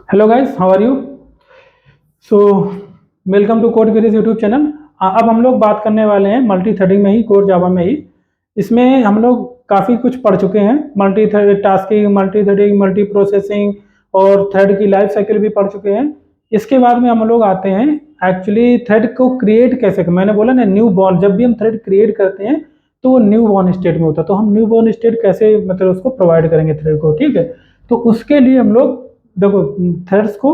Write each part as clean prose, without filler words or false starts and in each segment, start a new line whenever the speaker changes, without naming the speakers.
Hello guys, how are you? So welcome to code गिरीज YouTube channel. अब हम लोग बात करने वाले हैं मल्टी थ्रेडिंग में ही, कोर जावा में ही। इसमें हम लोग काफ़ी कुछ पढ़ चुके हैं। Multi thread tasking, multi threading, multi processing और थ्रेड की लाइफ साइकिल भी पढ़ चुके हैं। इसके बाद में हम लोग आते हैं एक्चुअली थ्रेड को क्रिएट कैसे। मैंने बोला ना, न्यू बॉर्न, जब भी हम थ्रेड क्रिएट करते हैं तो वो न्यू बॉर्न स्टेट में होता है। तो हम न्यू बॉर्न स्टेट कैसे मतलब उसको प्रोवाइड करेंगे थ्रेड को, ठीक है। तो उसके लिए हम लोग देखो, थ्रेड्स को,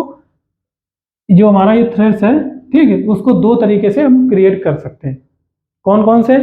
जो हमारा ये थ्रेड्स है, ठीक है, उसको दो तरीके से हम क्रिएट कर सकते हैं। कौन कौन से?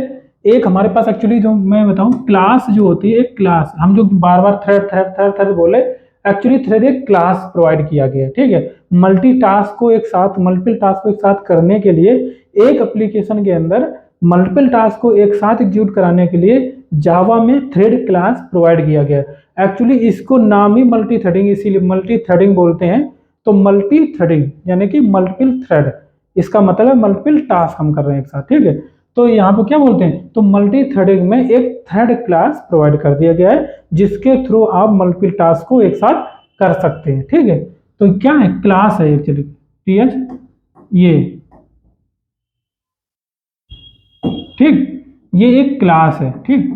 एक हमारे पास एक्चुअली, जो मैं बताऊं, क्लास जो होती है, एक क्लास, हम जो बार बार थ्रेड थ्रेड थ्रेड थ्रेड बोले, एक्चुअली थ्रेड एक क्लास प्रोवाइड किया गया है, ठीक है। मल्टीपल टास्क को एक साथ करने के लिए, एक एप्लीकेशन के अंदर मल्टीपल टास्क को एक साथ एग्जीक्यूट कराने के लिए जावा में थ्रेड क्लास प्रोवाइड किया गया है। एक्चुअली इसको नाम ही मल्टी थ्रेडिंग, इसीलिए मल्टी थ्रेडिंग बोलते हैं। तो मल्टी थ्रेडिंग यानी कि मल्टीपल थ्रेड, इसका मतलब है मल्टीपल टास्क हम कर रहे हैं एक साथ, ठीक है। तो यहाँ पे क्या बोलते हैं, तो मल्टी थ्रेडिंग में एक थ्रेड क्लास प्रोवाइड कर दिया गया है जिसके थ्रू आप मल्टीपल टास्क को एक साथ कर सकते हैं, ठीक है। तो क्या है, क्लास है एक्चुअली, टीएच ये, ठीक, ये एक क्लास है, ठीक।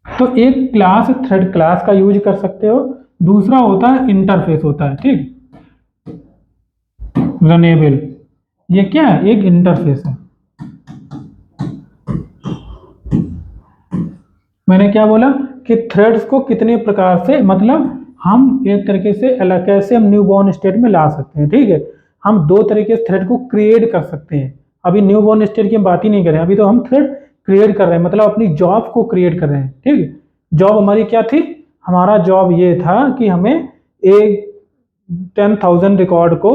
तो एक क्लास थ्रेड क्लास का यूज कर सकते हो। दूसरा होता है इंटरफेस होता है, ठीक, रनेबल। ये क्या है, एक इंटरफेस है। मैंने क्या बोला कि थ्रेड्स को कितने प्रकार से, मतलब हम एक तरीके से अलग, कैसे हम न्यू बॉर्न स्टेट में ला सकते हैं, ठीक है। हम दो तरीके से थ्रेड को क्रिएट कर सकते हैं। अभी न्यू बॉर्न स्टेट की हम बात ही नहीं करें, अभी तो हम थ्रेड क्रिएट कर रहे हैं, मतलब अपनी जॉब को क्रिएट कर रहे हैं, ठीक है। जॉब हमारी क्या थी? हमारा जॉब ये था कि हमें एक 10,000 रिकॉर्ड को,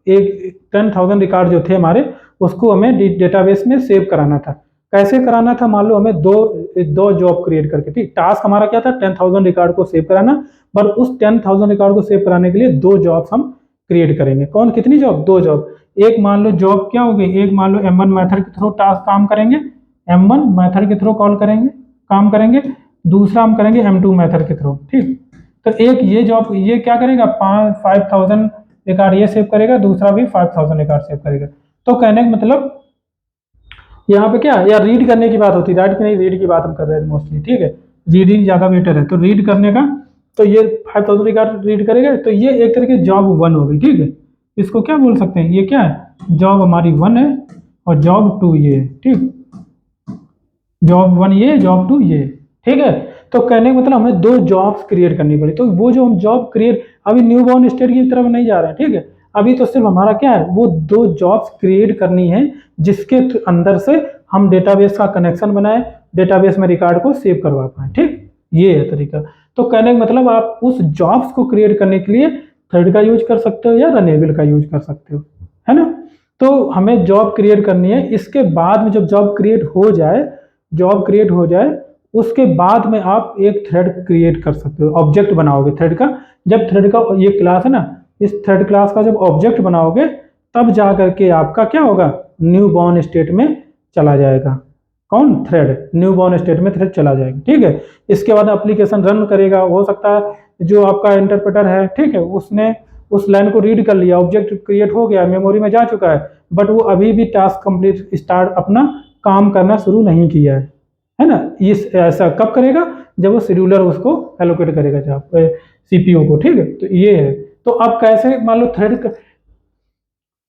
एक 10,000 रिकॉर्ड जो थे हमारे, उसको हमें डेटाबेस में सेव कराना था। कैसे कराना था? मान लो हमें दो दो जॉब क्रिएट करके, ठीक, टास्क हमारा क्या था, 10,000 रिकॉर्ड को सेव कराना। पर उस 10,000 रिकॉर्ड को सेव कराने के लिए दो जॉब्स हम क्रिएट करेंगे। कौन, कितनी जॉब? दो जॉब। एक मान लो जॉब क्या होगी, एक मान लो M1 मेथड के थ्रू टास्क काम करेंगे, M1 मेथड के थ्रू कॉल करेंगे, काम करेंगे। दूसरा हम करेंगे M2 मेथड के थ्रू, ठीक। तो एक ये जॉब, ये क्या करेगा, 5,000 रिकॉर्ड ये सेव करेगा, दूसरा भी 5,000 रिकॉर्ड सेव करेगा। तो कहने का मतलब यहाँ पे क्या है, या रीड करने की बात होती है, राइट की नहीं, रीड की बात हम कर रहे हैं मोस्टली, ठीक है। रीडिंग ज़्यादा बेटर है, तो रीड करने का, तो ये 5,000 रिकॉर्ड रीड करेगा, तो ये एक तरह की जॉब वन हो गई, ठीक है। इसको क्या बोल सकते हैं, ये क्या है, जॉब हमारी वन है, और जॉब टू ये, ठीक, जॉब वन ये, जॉब टू ये, ठीक है। तो कहने का मतलब हमें दो जॉब्स क्रिएट करनी पड़ी। तो वो जो हम जॉब क्रिएट, अभी न्यू बॉर्न स्टेट की तरफ नहीं जा रहे हैं, ठीक है। अभी तो सिर्फ हमारा क्या है, वो दो जॉब्स क्रिएट करनी है जिसके अंदर से हम डेटाबेस का कनेक्शन बनाए, डेटाबेस में रिकॉर्ड को सेव करवा पाए, ठीक। ये है तरीका। तो कहने का मतलब आप उस जॉब्स को क्रिएट करने के लिए थ्रेड का यूज कर सकते हो या रनेबल का यूज कर सकते हो, है ना। तो हमें जॉब क्रिएट करनी है। इसके बाद में जब जॉब क्रिएट हो जाए, उसके बाद में आप एक थ्रेड क्रिएट कर सकते हो, ऑब्जेक्ट बनाओगे थ्रेड का। जब थ्रेड का ये क्लास है ना, इस थ्रेड क्लास का जब ऑब्जेक्ट बनाओगे, तब जा करके आपका क्या होगा, न्यू बॉर्न स्टेट में चला जाएगा। कौन? थ्रेड न्यू बॉर्न स्टेट में थ्रेड चला जाएगा, ठीक है। इसके बाद एप्लीकेशन रन करेगा। हो सकता है जो आपका इंटरप्रेटर है, ठीक है, उसने उस लाइन को रीड कर लिया, ऑब्जेक्ट क्रिएट हो गया, मेमोरी में जा चुका है, बट वो अभी भी टास्क कंप्लीट स्टार्ट अपना काम करना शुरू नहीं किया है ना। इस ऐसा कब करेगा, जब वो शेड्यूलर उसको एलोकेट करेगा, जहाँ सीपीयू को, ठीक है। तो ये है। तो अब कैसे, मान लो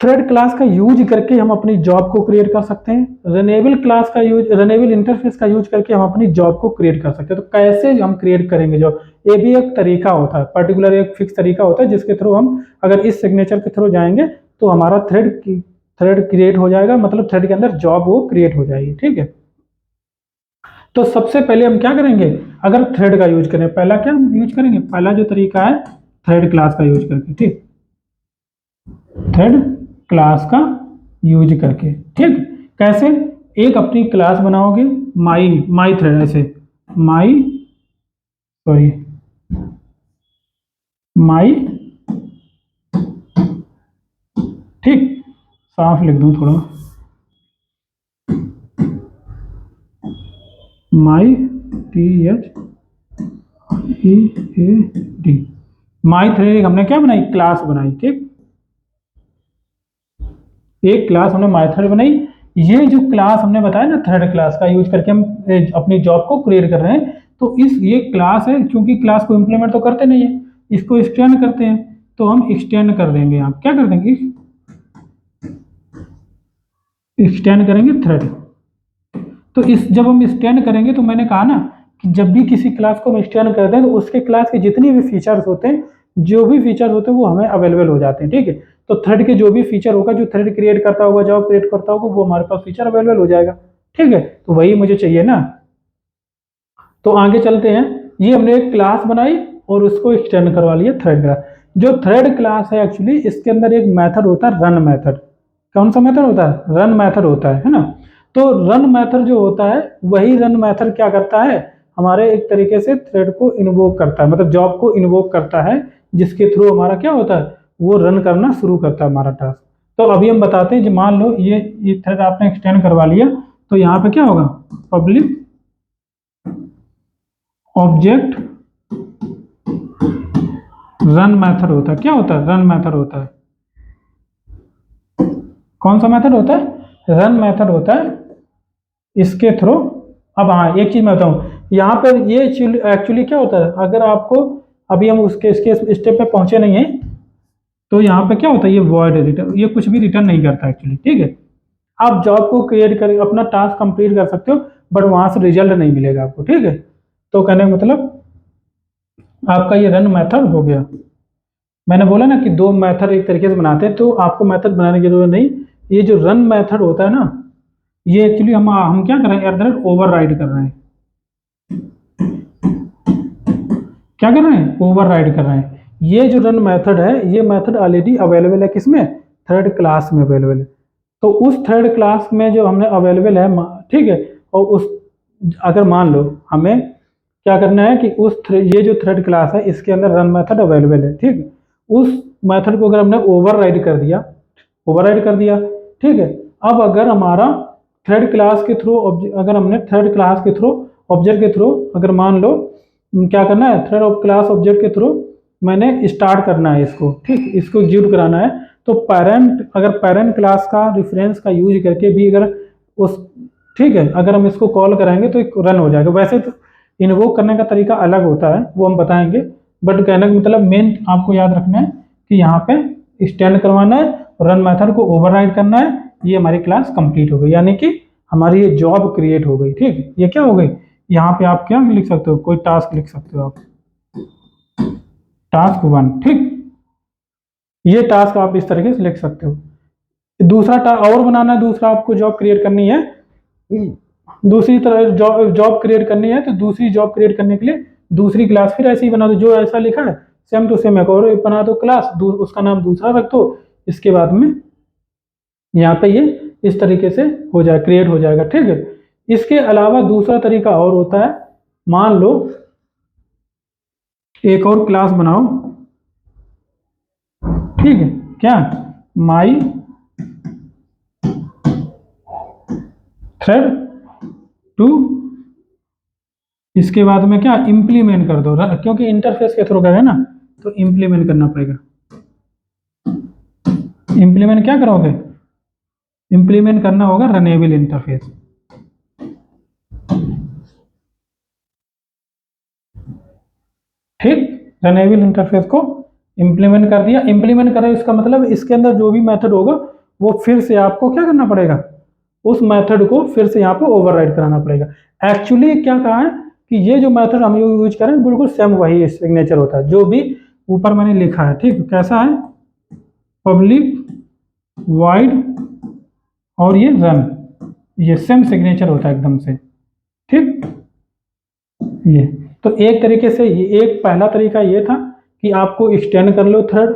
थ्रेड क्लास का यूज करके हम अपनी जॉब को क्रिएट कर सकते हैं, रनेबल इंटरफेस का यूज करके हम अपनी जॉब को क्रिएट कर सकते हैं। तो कैसे हम क्रिएट करेंगे जॉब, ये भी एक तरीका होता है, पर्टिकुलर एक फिक्स तरीका होता है, जिसके थ्रू हम अगर इस सिग्नेचर के थ्रू जाएंगे तो हमारा थ्रेड क्रिएट हो जाएगा, मतलब थ्रेड के अंदर जॉब वो क्रिएट हो जाएगी, ठीक है। तो सबसे पहले हम क्या करेंगे, अगर थ्रेड का यूज करें, पहला क्या हम यूज करेंगे, पहला जो तरीका है थ्रेड क्लास का यूज करके, ठीक, थ्रेड क्लास का यूज करके, ठीक। कैसे? एक अपनी क्लास बनाओगे, माई माई थ्रेड, ऐसे माई, सॉरी, माई, ठीक, साफ लिख दूं थोड़ा, माई, THEAD, माई थ्रेड हमने क्या बनाई, क्लास बनाई। ठीक, एक क्लास हमने माई थ्रेड बनाई। ये जो क्लास हमने बताया ना, थ्रेड क्लास का यूज करके हम अपनी जॉब को क्रिएट कर रहे हैं। तो इस ये क्लास है, क्योंकि क्लास को इम्प्लीमेंट तो करते नहीं है, इसको एक्सटेंड करते हैं। तो हम एक्सटेंड कर देंगे, आप क्या कर देंगे, एक्सटेंड करेंगे थ्रेड। तो इस जब हम एक्सटेंड करेंगे, तो मैंने कहा ना कि जब भी किसी क्लास को हम एक्सटेंड करते हैं तो उसके क्लास के जितने भी फीचर्स होते हैं, जो भी फीचर्स होते हैं वो हमें अवेलेबल हो जाते हैं। ठीक है, तो थ्रेड के जो भी फीचर होगा, जो थ्रेड क्रिएट करता होगा, जॉब क्रिएट करता होगा, वो हमारे पास फीचर अवेलेबल हो जाएगा। ठीक है, तो वही मुझे चाहिए ना। तो आगे चलते हैं। ये हमने एक क्लास बनाई और उसको एक्सटेंड करवा लिया थ्रेड क्लास। जो थ्रेड क्लास है एक्चुअली, इसके अंदर एक मेथड होता है रन मेथड। कौन सा मेथड होता है, रन मेथड होता है ना। तो रन मेथड जो होता है, वही रन मेथड क्या करता है, हमारे एक तरीके से थ्रेड को इन्वोक करता है, मतलब जॉब को इन्वोक करता है, जिसके थ्रू हमारा क्या होता है, वो रन करना शुरू करता है हमारा टास्क। तो अभी हम बताते हैं, जो मान लो ये थ्रेड आपने एक्सटेंड करवा लिया, तो यहाँ पे क्या होगा, पब्लिक ऑब्जेक्ट रन मेथड होता है। क्या होता है, रन मेथड होता है। कौन सा मेथड होता है, रन मेथड होता है। इसके थ्रू, अब हाँ एक चीज मैं बताऊं, यहाँ पर ये एक्चुअली क्या होता है, अगर आपको अभी हम उसके इसके स्टेप पे पहुंचे नहीं है, तो यहाँ पे क्या होता है, ये वॉइड रिटर्न, ये कुछ भी रिटर्न नहीं करता एक्चुअली। ठीक है, आप जॉब को क्रिएट कर अपना टास्क कंप्लीट कर सकते हो, बट वहां से रिजल्ट नहीं मिलेगा आपको। ठीक है, तो कहने का मतलब आपका ये रन मेथड हो गया। मैंने बोला ना कि दो मेथड एक तरीके से बनाते हैं, तो आपको मेथड बनाने की जरूरत नहीं। ये जो रन मेथड होता है ना, ये एक्चुअली हम क्या कर रहे हैं, एट ओवर राइड कर रहे हैं। क्या कर रहे हैं, ओवर राइड कर रहे हैं। ये जो रन मेथड है, ये मेथड ऑलरेडी अवेलेबल है, किसमें, थ्रेड क्लास में अवेलेबल है। तो उस थ्रेड क्लास में जो हमने अवेलेबल है, ठीक है, और उस अगर मान लो हमें क्या करना है कि ये जो थ्रेड क्लास है, इसके अंदर रन मेथड अवेलेबल है। ठीक है, उस मेथड को अगर हमने ओवरराइड कर दिया, ओवरराइड कर दिया, ठीक है। अब अगर हमारा थ्रेड क्लास के थ्रू, अगर हमने थ्रेड क्लास के थ्रू, ऑब्जेक्ट के थ्रू, अगर मान लो क्या करना है, थ्रेड क्लास ऑब्जेक्ट के थ्रू मैंने स्टार्ट करना है इसको, ठीक, इसको एग्जीक्यूट कराना है। तो पेरेंट, अगर पेरेंट क्लास का रेफरेंस का यूज करके भी अगर उस, ठीक है, अगर हम इसको कॉल कराएंगे तो एक रन हो जाएगा। वैसे तो इन्वोक करने का तरीका अलग होता है, वो हम बताएंगे, बट कहने का मतलब मेन आपको याद रखना है कि यहाँ पे स्टैंड करवाना है, रन मेथड को ओवरराइड करना है। ये हमारी क्लास कंप्लीट हो गई, यानी कि हमारी ये जॉब क्रिएट हो गई। ठीक, ये क्या हो गई, यहाँ पे आप क्या लिख सकते हो, कोई टास्क लिख सकते हो आप, टास्क 1। ठीक, ये टास्क आप इस तरीके से लिख सकते हो। दूसरा और बनाना है, दूसरा आपको जॉब क्रिएट करनी है, दूसरी तरह जॉब क्रिएट करनी है, तो दूसरी जॉब क्रिएट करने के लिए दूसरी क्लास फिर ऐसे ही बना दो, जो ऐसा लिखा है सेम टू सेम एक और बना दो क्लास, उसका नाम दूसरा रख दो। इसके बाद में यहाँ पे ये इस तरीके से हो जाए, क्रिएट हो जाएगा। ठीक है, इसके अलावा दूसरा तरीका और होता है, मान लो एक और क्लास बनाओ, ठीक है, क्या, माई थ्रेड 2, इसके बाद में क्या, इंप्लीमेंट कर दो, क्योंकि इंटरफेस के थ्रू करें ना, तो इंप्लीमेंट करना पड़ेगा। इंप्लीमेंट क्या करोगे, इंप्लीमेंट करना होगा रनेबल इंटरफेस। ठीक, रनेबल इंटरफेस को इंप्लीमेंट कर दिया। इंप्लीमेंट करें इसका मतलब इसके अंदर जो भी मेथड होगा, वो फिर से आपको क्या करना पड़ेगा, उस मेथड को फिर से यहाँ पे ओवरराइड कराना पड़ेगा। एक्चुअली क्या कहा है कि ये जो मेथड हम यूज करें, बिल्कुल सेम वही सिग्नेचर होता है जो भी ऊपर मैंने लिखा है। ठीक, कैसा है, पब्लिक वाइड और ये रन, ये सेम सिग्नेचर होता है एकदम से। ठीक, ये तो एक तरीके से ये एक पहला तरीका ये था कि आपको एक्सटेंड कर लो थ्रेड।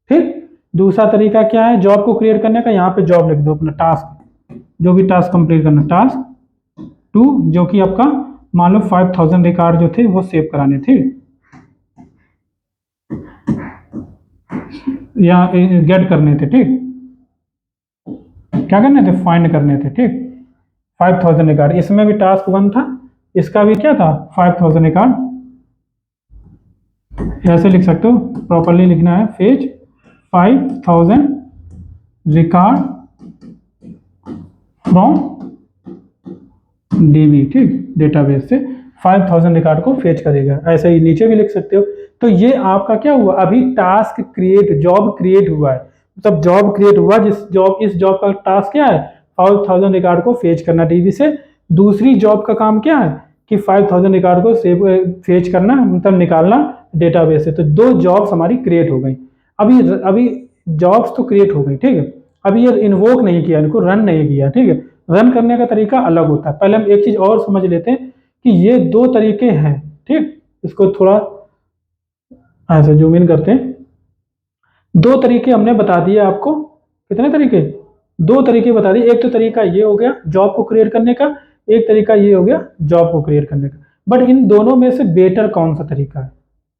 ठीक, दूसरा तरीका क्या है, जॉब को क्रिएट करने का, यहाँ पे जॉब लिख दो अपना टास्क, जो भी टास्क कंप्लीट करना, टास्क 2, जो कि आपका मान लो 5000 रिकॉर्ड जो थे वो सेव कराने थे या गेट करने थे। ठीक, क्या करने थे, फाइंड करने थे। ठीक, 5000 रिकॉर्ड, इसमें भी टास्क 1 था, इसका भी क्या था, 5000 रिकॉर्ड ऐसे लिख सकते हो, प्रॉपरली लिखना है, फेच 5000 रिकॉर्ड फ्रॉम डीबी, ठीक, डेटाबेस से 5000 रिकॉर्ड को फेच करेगा। ऐसे ही नीचे भी लिख सकते हो। तो ये आपका क्या हुआ, अभी टास्क क्रिएट, जॉब क्रिएट हुआ है, मतलब जॉब क्रिएट हुआ, इस जॉब का टास्क क्या है, 5000 रिकॉर्ड को फेच करना डीबी से। दूसरी जॉब का काम क्या है कि 5000 रिकॉर्ड को फेच करना, मतलब निकालना डेटाबेस से। तो दो जॉब्स हमारी क्रिएट हो गई। अभी जॉब्स तो क्रिएट हो गई, ठीक है। अभी ये इन्वोक नहीं किया, इनको रन नहीं किया, ठीक है। रन करने का तरीका अलग होता है। पहले हम एक चीज और समझ लेते हैं कि ये दो तरीके हैं, ठीक। इसको थोड़ा ऐसे जूम इन करते हैं। दो तरीके हमने बता दिए आपको। कितने तरीके, दो तरीके बता दिए। एक तो तरीका ये हो गया जॉब को क्रिएट करने का, एक तरीका ये हो गया जॉब को क्रिएट करने का। बट इन दोनों में से बेटर कौन सा तरीका है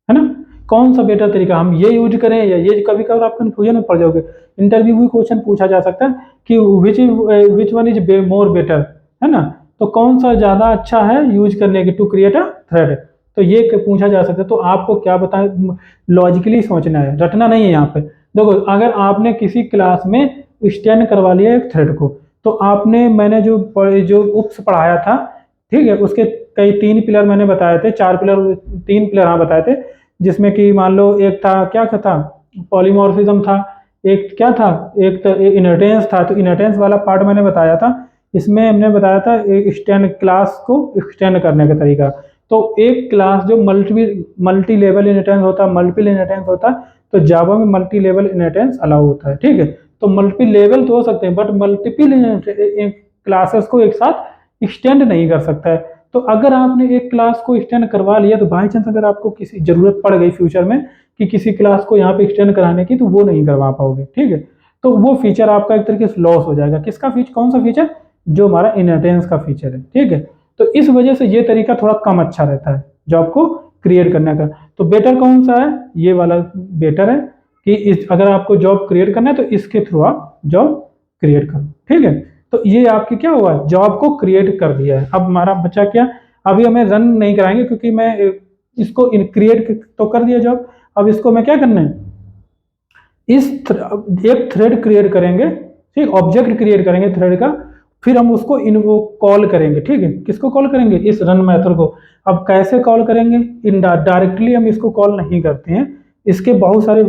ना, कौन सा बेटर तरीका, हम ये यूज करें या ये? कभी कभार आप कंफ्यूजन में पड़ जाओगे। इंटरव्यू में क्वेश्चन पूछा जा सकता है कि which one is more better, है ना। तो कौन सा ज्यादा अच्छा है यूज करने के टू क्रिएट अ थ्रेड, तो ये पूछा जा सकता है। तो आपको क्या बताएं, लॉजिकली सोचना है, रटना नहीं है यहाँ पे। देखो, अगर आपने किसी क्लास में स्टैंड करवा लिया एक थ्रेड को, तो आपने, मैंने जो उप्स पढ़ाया था, ठीक है, उसके कई 3 पिलर मैंने बताए थे, 4 पिलर, 3 पिलर हाँ बताए थे। जिसमें कि मान लो एक था, क्या था, पॉलीमॉर्फिज्म था, एक क्या था, एक इनहेरिटेंस था। तो इनहेरिटेंस वाला पार्ट मैंने बताया था। इसमें हमने बताया था एक स्टैंड, क्लास को एक्सटेंड करने का तरीका। तो एक क्लास जो मल्टी लेवल इनहेरिटेंस होता, मल्टीपल इनहेरिटेंस होता, तो जावा में मल्टी लेवल इनहेरिटेंस अलाउ होता है, ठीक है। तो मल्टी लेवल तो हो सकते हैं, बट मल्टीपल क्लासेस को एक साथ एक्सटेंड नहीं कर सकता है। तो अगर आपने एक क्लास को एक्सटेंड करवा लिया, तो बाई चांस अगर आपको किसी जरूरत पड़ गई फ्यूचर में कि किसी क्लास को यहाँ पे एक्सटेंड कराने की, तो वो नहीं करवा पाओगे, ठीक है। तो वो फीचर आपका एक तरीके से लॉस हो जाएगा। किसका फीचर, कौन सा फीचर, जो हमारा इनहेरिटेंस का फीचर है, ठीक है। तो इस वजह से ये तरीका थोड़ा कम अच्छा रहता है जॉब को क्रिएट करने का। तो बेटर कौन सा है, ये वाला बेटर है कि अगर आपको जॉब क्रिएट करना है तो इसके थ्रू आप जॉब क्रिएट करो, ठीक है। तो ये आपकी क्या हुआ, जॉब को क्रिएट कर दिया है। अब हमारा बच्चा क्या, अभी हमें रन नहीं कराएंगे क्योंकि मैं इसको क्रिएट तो कर दिया जॉब। अब इसको मैं क्या करना है, एक थ्रेड क्रिएट करेंगे, ठीक, ऑब्जेक्ट क्रिएट करेंगे थ्रेड का। फिर हम उसको वो कॉल करेंगे, ठीक है। किसको कॉल करेंगे, इस रन मेथड को। अब कैसे कॉल करेंगे, डायरेक्टली हम इसको कॉल नहीं करते हैं। इसके बहुत सारे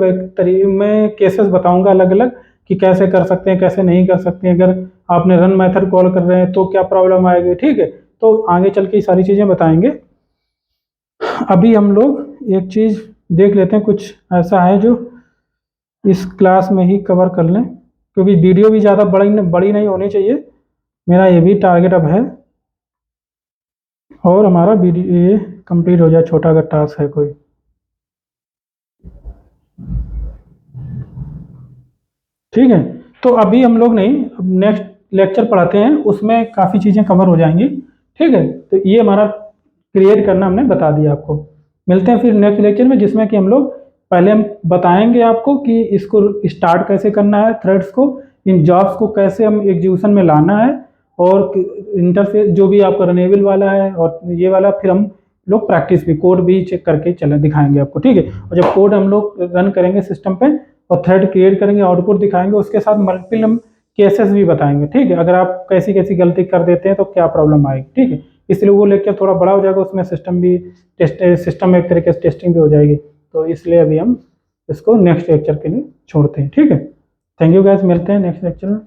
मैं केसेस बताऊंगा अलग अलग कि कैसे कर सकते हैं, कैसे नहीं कर सकते हैं। अगर आपने रन मेथड कॉल कर रहे हैं तो क्या प्रॉब्लम आएगी, ठीक है। तो आगे चल के ये सारी चीजें बताएंगे। अभी हम लोग एक चीज देख लेते हैं, कुछ ऐसा है जो इस क्लास में ही कवर कर लें, क्योंकि वीडियो भी ज़्यादा बड़ी नहीं होनी चाहिए, मेरा ये भी टारगेट अब है। और हमारा वीडियो ये कंप्लीट हो जाए, छोटा अगर टास्क है कोई। ठीक है, तो अभी हम लोग नहीं, नेक्स्ट लेक्चर पढ़ाते हैं, उसमें काफ़ी चीज़ें कवर हो जाएंगी, ठीक है। तो ये हमारा क्रिएट करना हमने बता दिया आपको। मिलते हैं फिर नेक्स्ट लेक्चर में, जिसमें कि हम लोग पहले हम बताएंगे आपको कि इसको स्टार्ट कैसे करना है, थ्रेड्स को, इन जॉब्स को कैसे हम एग्जीक्यूशन में लाना है, और इंटरफेस जो भी आपका रनेबल वाला है और ये वाला, फिर हम लोग प्रैक्टिस भी, कोड भी चेक करके चले दिखाएंगे आपको, ठीक है। और जब कोड हम लोग रन करेंगे सिस्टम पे और थ्रेड क्रिएट करेंगे, आउटपुट दिखाएंगे, उसके साथ मल्टीपल हम केसेस भी बताएंगे, ठीक है। अगर आप कैसी कैसी गलती कर देते हैं तो क्या प्रॉब्लम आएगी, ठीक है। इसलिए वो लेक्चर थोड़ा बड़ा हो जाएगा, उसमें सिस्टम में एक तरीके से टेस्टिंग भी हो जाएगी। तो इसलिए अभी हम इसको नेक्स्ट लेक्चर के लिए छोड़ते हैं, ठीक है। थैंक यू गाइस, मिलते हैं नेक्स्ट लेक्चर में।